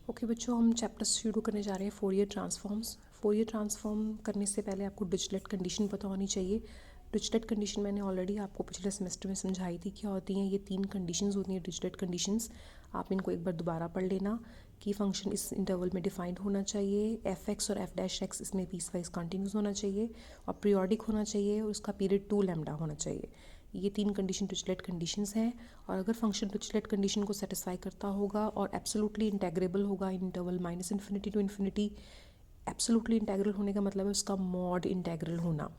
Okay बच्चों, हम chapter शुरू करने जा रहे हैं फोरियर ट्रांसफॉर्म्स। फोरियर ट्रांसफॉर्म करने से पहले आपको डिरिचलेट कंडीशन पता होनी चाहिए। डिरिचलेट कंडीशन मैंने ऑलरेडी आपको पिछले सेमेस्टर में समझाई थी क्या होती हैं। ये 3 कंडीशंस होती हैं डिरिचलेट कंडीशंस। आप इनको एक बार दोबारा पढ़ लेना कि फंक्शन इस इंटरवल में डिफाइंड होना चाहिए, एफ एक्स और एफ डैश एक्स इसमें पीस वाइज कंटिन्यूस होना चाहिए और पीरियोडिक होना चाहिए और उसका पीरियड 2 लैम्डा होना चाहिए। ये 3 कंडीशन डिरिचलेट कंडीशंस हैं और अगर फंक्शन डिरिचलेट कंडीशन को सेटिस्फाई करता होगा और एब्सोल्युटली इंटेग्रेबल होगा in interval minus infinity to infinity. Absolutely integral होने का मतलब है उसका मॉड इंटेग्रल होना,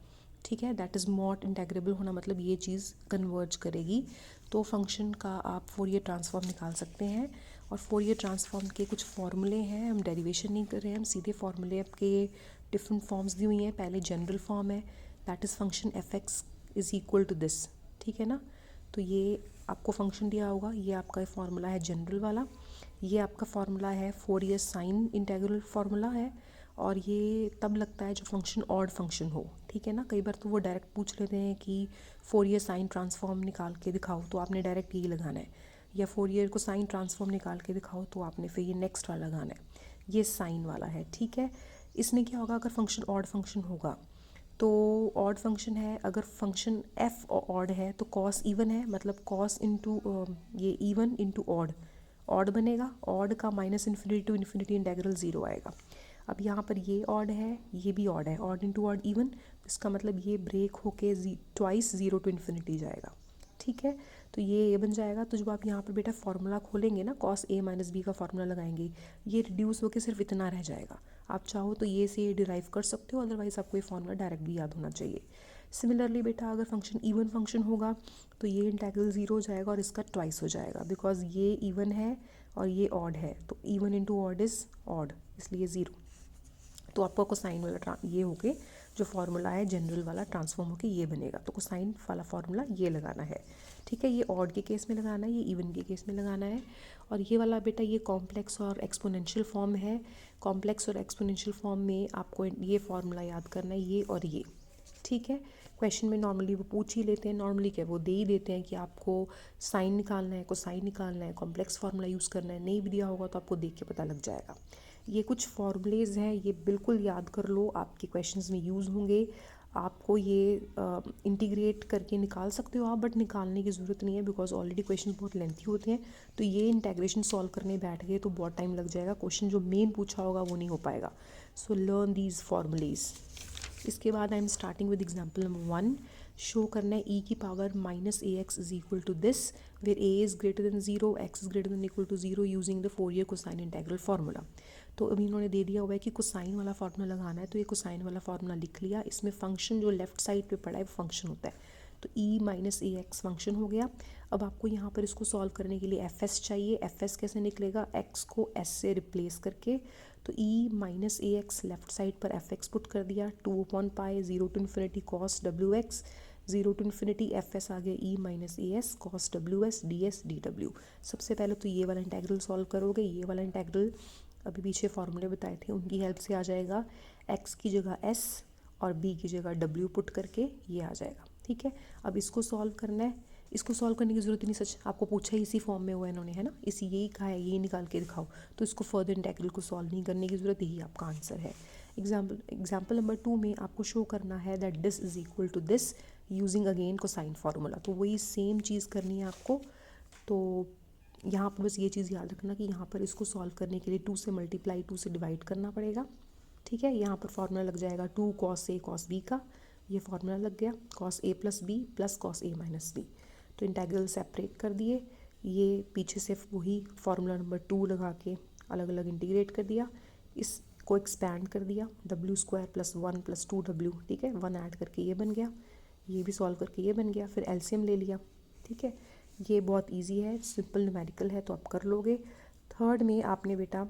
ठीक है। दैट इज़ मॉड इंटेग्रेबल होना मतलब ये चीज़ कन्वर्ज करेगी तो फंक्शन का आप फोरियर ट्रांसफॉर्म निकाल सकते हैं। और फोरियर ट्रांसफॉर्म के कुछ फॉर्मूले हैं, हम डेरिवेशन नहीं कर रहे हैं, हम सीधे फॉर्मूले के डिफरेंट फॉर्म्स दी हुई हैं। पहले जनरल फॉर्म है, that is function F X is equal to this, ठीक है ना। तो ये आपको फंक्शन दिया होगा, ये आपका फार्मूला है जनरल वाला। ये आपका फार्मूला है फोरियर साइन इंटेग्रल फार्मूला है और ये तब लगता है जो फंक्शन ऑड फंक्शन हो, ठीक है ना। कई बार तो वो डायरेक्ट पूछ लेते हैं कि फोरियर साइन ट्रांसफॉर्म निकाल के दिखाओ, तो आपने डायरेक्ट यही लगाना है, या फोरियर को साइन ट्रांसफॉर्म निकाल के दिखाओ तो आपने फिर ये नेक्स्ट वाला लगाना है। ये साइन वाला है, ठीक है। इसमें क्या होगा, अगर फंक्शन ऑड फंक्शन होगा तो ऑड फंक्शन है, अगर फंक्शन एफ ऑड है तो कॉस इवन है, मतलब कॉस इंटू ये इवन इंटू ऑड, ऑड बनेगा। ऑड का minus infinity to infinity integral 0 आएगा। अब यहाँ पर ये ऑड है, ये भी ऑड है, ऑड इंटू ऑड इवन, इसका मतलब ये ब्रेक होके ट्वाइस 0 टू इन्फिनिटी जाएगा, ठीक है। तो ये बन जाएगा। तो जब आप यहाँ पर बेटा फॉर्मूला खोलेंगे ना, कॉस ए माइनस बी का फॉर्मूला लगाएंगे, ये रिड्यूस होकर सिर्फ इतना रह जाएगा। आप चाहो तो ये से ये डिराइव कर सकते हो, अदरवाइज आपको ये फॉर्मूला डायरेक्ट भी याद होना चाहिए। सिमिलरली बेटा अगर फंक्शन इवन फंक्शन होगा तो ये इंटेग्रल 0 हो जाएगा और इसका ट्वाइस हो जाएगा, बिकॉज ये इवन है और ये ऑड है, तो even into odd is odd, इसलिए 0। तो आपका कोसाइन वाला ये होके जो फार्मूला है जनरल वाला ट्रांसफॉर्म होके ये बनेगा, तो कोसाइन वाला फार्मूला ये लगाना है, ठीक है। ये ऑड के केस में लगाना है, ये इवन के केस में लगाना है। और ये वाला बेटा ये कॉम्प्लेक्स और एक्सपोनेंशियल फॉर्म है। कॉम्प्लेक्स और एक्सपोनेंशियल फॉर्म में आपको ये फार्मूला याद करना है, ये और ये, ठीक है। क्वेश्चन में नॉर्मली वो पूछ ही लेते हैं, नॉर्मली क्या वो दे ही देते हैं कि आपको साइन निकालना है, कोसाइन निकालना है, कॉम्प्लेक्स फार्मूला यूज़ करना है। नहीं भी दिया होगा तो आपको देख के पता लग जाएगा। ये कुछ फॉर्मूलेज़ हैं, ये बिल्कुल याद कर लो, आपके क्वेश्चंस में यूज़ होंगे। आपको ये इंटीग्रेट करके निकाल सकते हो आप, बट निकालने की ज़रूरत नहीं है बिकॉज ऑलरेडी क्वेश्चन बहुत लेंथी होते हैं। तो ये इंटेग्रेशन सॉल्व करने बैठ गए तो बहुत टाइम लग जाएगा, क्वेश्चन जो मेन पूछा होगा वो नहीं हो पाएगा। So learn these formulae. इसके बाद I am starting with example number 1। Show करना है e की power minus A X is equal to this where a is greater than 0, x is greater than equal to 0 using the Fourier cosine integral formula. तो अभी इन्होंने दे दिया हुआ है कि कोसाइन वाला फार्मूला लगाना है, तो ये कोसाइन वाला फार्मूला लिख लिया। इसमें फंक्शन जो लेफ्ट साइड पे पड़ा है वो फंक्शन होता है, तो e minus A x function हो गया। अब आपको यहाँ पर इसको सॉल्व करने के लिए एफ एस चाहिए। एफ एस कैसे निकलेगा, x को s से रिप्लेस करके, तो e minus A X left side पर एफ एक्स पुट कर दिया, 2/पाई 0 to infinity cos W X, 0 to infinity F S आ गया e minus A S cos W S D S D W. सबसे पहले तो ये वाला इंटेग्रल सॉल्व करोगे, ये वाला इंटेग्रल अभी पीछे फार्मूले बताए थे उनकी हेल्प से आ जाएगा। x की जगह s और b की जगह w पुट करके ये आ जाएगा, ठीक है। अब इसको सॉल्व करना है, इसको सॉल्व करने की ज़रूरत ही नहीं, सच आपको पूछा ही इसी फॉर्म में हुआ है इन्होंने, है ना, इसी यही कहा है, यही निकाल के दिखाओ, तो इसको फर्दर इंटेग्रल को सॉल्व नहीं करने की ज़रूरत, यही आपका आंसर है। एग्जाम्पल नंबर 2 में आपको शो करना है that this is equal to this using again cosine formula, तो वही सेम चीज़ करनी है आपको। तो यहाँ पर बस ये चीज़ याद रखना कि यहाँ पर इसको सॉल्व करने के लिए 2 से मल्टीप्लाई 2 से डिवाइड करना पड़ेगा, ठीक है। यहाँ पर फार्मूला लग जाएगा 2 कॉस ए कॉस बी का, ये फार्मूला लग गया cos A plus B plus cos A minus B. तो इंटेग्रल सेपरेट कर दिए, ये पीछे से वही फार्मूला नंबर 2 लगा के अलग अलग इंटीग्रेट कर दिया, इसको एक्सपैंड कर दिया, W square plus 1 plus 2w, ठीक है, 1 ऐड करके ये बन गया, ये भी सॉल्व करके ये बन गया, फिर एलसीएम ले लिया, ठीक है। ये बहुत इजी है, सिंपल न्यूमेरिकल है तो आप कर लोगे। थर्ड में आपने बेटा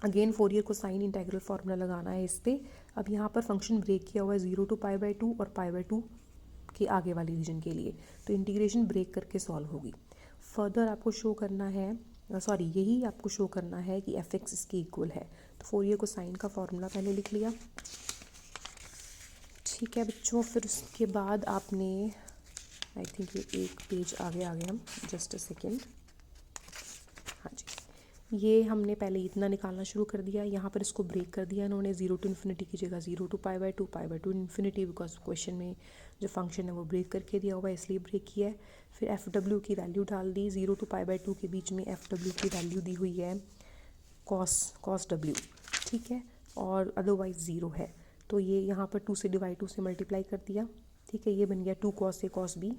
अगेन फोरियर को साइन इंटेग्रल फार्मूला लगाना है इस पर। अब यहाँ पर फंक्शन ब्रेक किया हुआ है 0 टू π/2 और π/2 के आगे वाली रीजन के लिए, तो इंटीग्रेशन ब्रेक करके सॉल्व होगी। फर्दर आपको शो करना है, सॉरी यही आपको शो करना है कि एफ एक्स इसके इक्वल है, तो फोरियर को साइन का फार्मूला पहले लिख लिया, ठीक है बच्चों। फिर उसके बाद आपने आई थिंक ये एक पेज आगे आ गए हम, जस्ट अ सेकेंड, हाँ जी। ये हमने पहले इतना निकालना शुरू कर दिया, यहाँ पर इसको ब्रेक कर दिया इन्होंने, 0 टू इन्फिनिटी की जगह 0 to pi by two infinity, because question में जो फंक्शन है वो ब्रेक करके दिया हुआ है इसलिए ब्रेक किया है। फिर एफ डब्ल्यू की वैल्यू डाल दी, 0 टू पाई बाई टू के बीच में एफ डब्ल्यू की वैल्यू दी हुई है कॉस डब्ल्यू, ठीक है, और अदरवाइज 0 है, तो ये यहाँ पर 2 से डिवाइड 2 से मल्टीप्लाई कर दिया, ठीक है, ये बन गया 2 cos A cos B,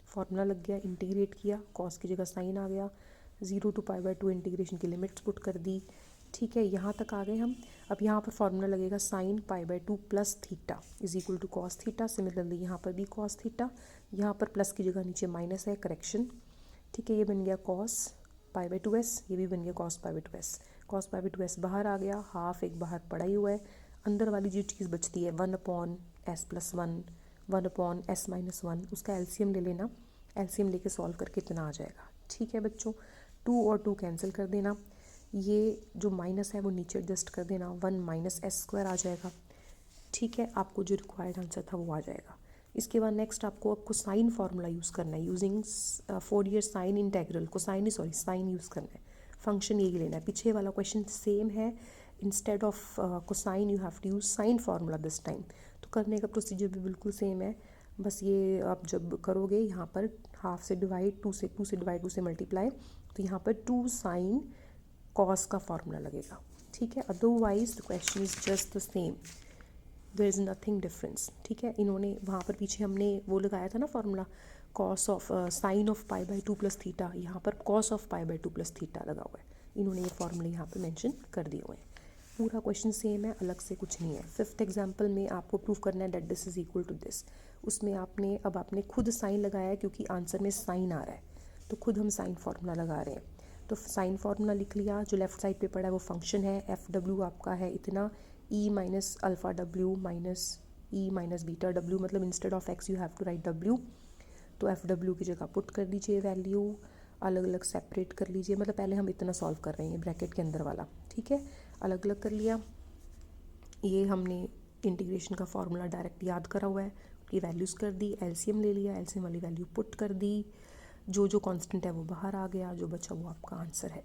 formula लग गया, इंटीग्रेट किया, कॉस की जगह साइन आ गया, 0 to pi by two integration की लिमिट्स पुट कर दी, ठीक है, यहाँ तक आ गए हम। अब यहाँ पर फार्मूला लगेगा sine pi by two plus theta is equal to cos theta, similarly यहाँ पर भी कॉस थीटा, यहाँ पर प्लस की जगह नीचे माइनस है, करेक्शन, ठीक है, ये बन गया cos pi by to S, ये भी बन गया cos pi by to S, cos pi by to S बाहर आ गया, हाफ एक बाहर पड़ा ही हुआ है, अंदर वाली जो चीज़ बचती है 1/s+1 1/s-1, उसका एलसीएम ले लेना, एलसीएम लेके सॉल्व करके इतना आ जाएगा, ठीक है बच्चों। 2 और 2 कैंसिल कर देना, ये जो माइनस है वो नीचे एडजस्ट कर देना, 1 - s² आ जाएगा, ठीक है, आपको जो रिक्वायर्ड आंसर था वो आ जाएगा। इसके बाद नेक्स्ट आपको साइन फार्मूला यूज़ करना है, यूजिंग फोरियर साइन इंटेग्रल को साइन यूज़ करना है, फंक्शन यही लेना है, पीछे वाला क्वेश्चन सेम है, instead of cosine you have to use sine formula this time, तो करने का प्रोसीजर भी बिल्कुल सेम है, बस ये आप जब करोगे यहाँ पर हाफ से डिवाइड 2 से डिवाइड 2 से मल्टीप्लाई, तो यहाँ पर 2 साइन कॉस का फार्मूला लगेगा, ठीक है, otherwise the question is just the same, there is nothing difference, ठीक है। इन्होंने वहाँ पर पीछे हमने वो लगाया था ना formula cos of sine of पाई/2 प्लस थीटा, यहाँ पर कॉस ऑफ पाई/2 प्लस थीटा लगा हुआ है, इन्होंने ये फार्मूले यहाँ पर मेंशन कर दिए हुए हैं, पूरा क्वेश्चन सेम है, अलग से कुछ नहीं है। 5th एग्जाम्पल में आपको प्रूव करना है that this is equal to this, उसमें आपने खुद साइन लगाया है क्योंकि आंसर में साइन आ रहा है, तो खुद हम साइन फार्मूला लगा रहे हैं, तो साइन फार्मूला लिख लिया, जो लेफ्ट साइड पे पड़ा है वो फंक्शन है, एफ डब्ल्यू आपका है इतना, E minus alpha W minus E minus beta W, मतलब instead of X you have to write W, तो एफ डब्ल्यू की जगह पुट कर दीजिए वैल्यू, अलग अलग सेपरेट कर लीजिए, मतलब पहले हम इतना सॉल्व कर रहे हैं ब्रैकेट के अंदर वाला, ठीक है, अलग अलग कर लिया, ये हमने इंटीग्रेशन का फार्मूला डायरेक्ट याद करा हुआ है, उसकी वैल्यूज़ कर दी, एलसीएम ले लिया, एलसीएम वाली वैल्यू पुट कर दी, जो कांस्टेंट है वो बाहर आ गया, जो बचा वो आपका आंसर है।